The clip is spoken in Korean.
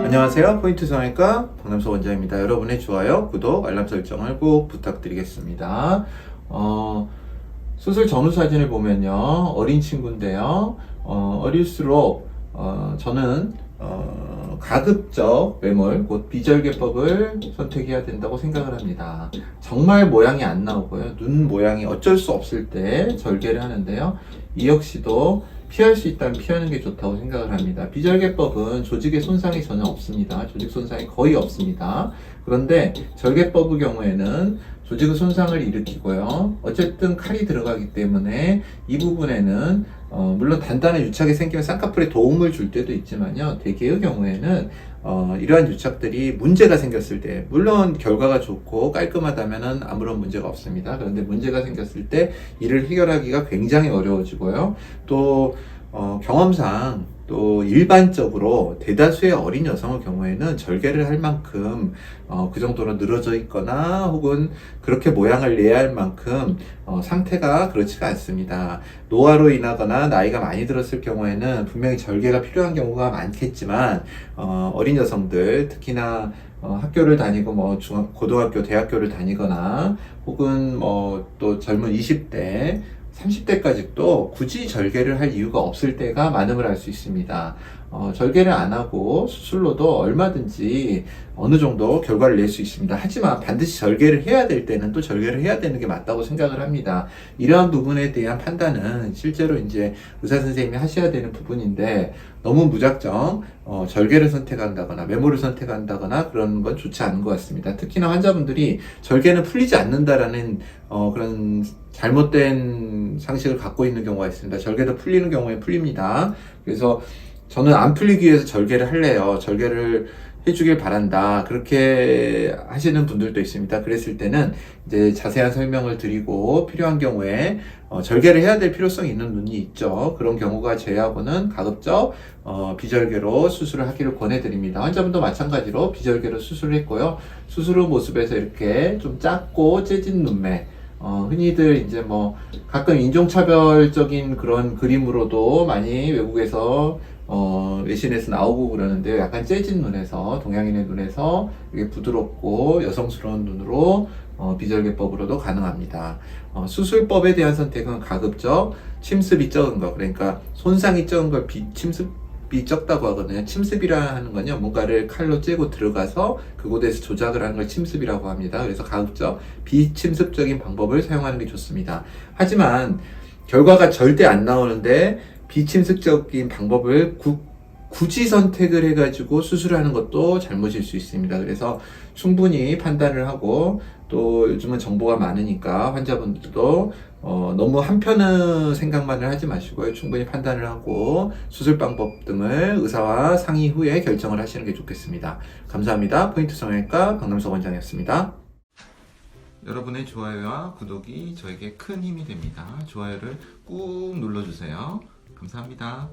안녕하세요. 포인트 성형외과 박남석 원장입니다. 여러분의 좋아요, 구독, 알람 설정을 꼭 부탁드리겠습니다. 수술 전후 사진을 보면요, 어린 친구인데요. 어릴수록 저는 가급적 외몰, 곧 비절개법을 선택해야 된다고 생각을 합니다. 정말 모양이 안 나오고요, 눈 모양이 어쩔 수 없을 때 절개를 하는데요. 이 역시도 피할 수 있다면 피하는 게 좋다고 생각을 합니다. 비절개법은 조직의 손상이 전혀 없습니다. 조직 손상이 거의 없습니다. 그런데 절개법의 경우에는 조직의 손상을 일으키고요. 어쨌든 칼이 들어가기 때문에 이 부분에는 물론 단단한 유착이 생기면 쌍꺼풀에 도움을 줄 때도 있지만요. 대개의 경우에는 이러한 유착들이 문제가 생겼을 때, 물론 결과가 좋고 깔끔하다면 아무런 문제가 없습니다. 그런데 문제가 생겼을 때 이를 해결하기가 굉장히 어려워지고요. 또 경험상 또 일반적으로 대다수의 어린 여성의 경우에는 절개를 할 만큼 그 정도로 늘어져 있거나 혹은 그렇게 모양을 내야 할 만큼 상태가 그렇지가 않습니다. 노화로 인하거나 나이가 많이 들었을 경우에는 분명히 절개가 필요한 경우가 많겠지만 어린 여성들, 특히나 학교를 다니고 고등학교, 대학교를 다니거나 혹은 또 젊은 20대 30대까지도 굳이 절개를 할 이유가 없을 때가 많음을 알 수 있습니다. 절개를 안 하고 수술로도 얼마든지 어느 정도 결과를 낼 수 있습니다. 하지만 반드시 절개를 해야 될 때는 또 절개를 해야 되는 게 맞다고 생각을 합니다. 이러한 부분에 대한 판단은 실제로 이제 의사 선생님이 하셔야 되는 부분인데, 너무 무작정 절개를 선택한다거나 메모를 선택한다거나 그런 건 좋지 않은 것 같습니다. 특히나 환자분들이 절개는 풀리지 않는다라는 그런 잘못된 상식을 갖고 있는 경우가 있습니다. 절개도 풀리는 경우에 풀립니다. 그래서 저는 안 풀리기 위해서 절개를 할래요, 절개를 해주길 바란다, 그렇게 하시는 분들도 있습니다. 그랬을 때는 이제 자세한 설명을 드리고 필요한 경우에 절개를 해야 될 필요성이 있는 눈이 있죠. 그런 경우가 제외하고는 가급적 비절개로 수술을 하기를 권해드립니다. 환자분도 마찬가지로 비절개로 수술을 했고요. 수술 후 모습에서 이렇게 좀 작고 재진 눈매, 흔히들 이제 가끔 인종차별적인 그런 그림으로도 많이 외국에서 외신에서 나오고 그러는데요. 약간 재진 눈에서, 동양인의 눈에서 이게 부드럽고 여성스러운 눈으로 비절개법으로도 가능합니다. 수술법에 대한 선택은 가급적 침습이 적은 거, 그러니까 손상이 적은 걸 침습이 적다고 하거든요. 침습이라 하는 건요, 뭔가를 칼로 째고 들어가서 그곳에서 조작을 하는 걸 침습이라고 합니다. 그래서 가급적 비침습적인 방법을 사용하는 게 좋습니다. 하지만 결과가 절대 안 나오는데 비침습적인 방법을 굳이 선택을 해가지고 수술하는 것도 잘못일 수 있습니다. 그래서 충분히 판단을 하고, 또 요즘은 정보가 많으니까 환자분들도 너무 한편의 생각만을 하지 마시고요. 충분히 판단을 하고 수술 방법 등을 의사와 상의 후에 결정을 하시는 게 좋겠습니다. 감사합니다. 포인트 성형외과 박남석 원장이었습니다. 여러분의 좋아요와 구독이 저에게 큰 힘이 됩니다. 좋아요를 꾹 눌러주세요. 감사합니다.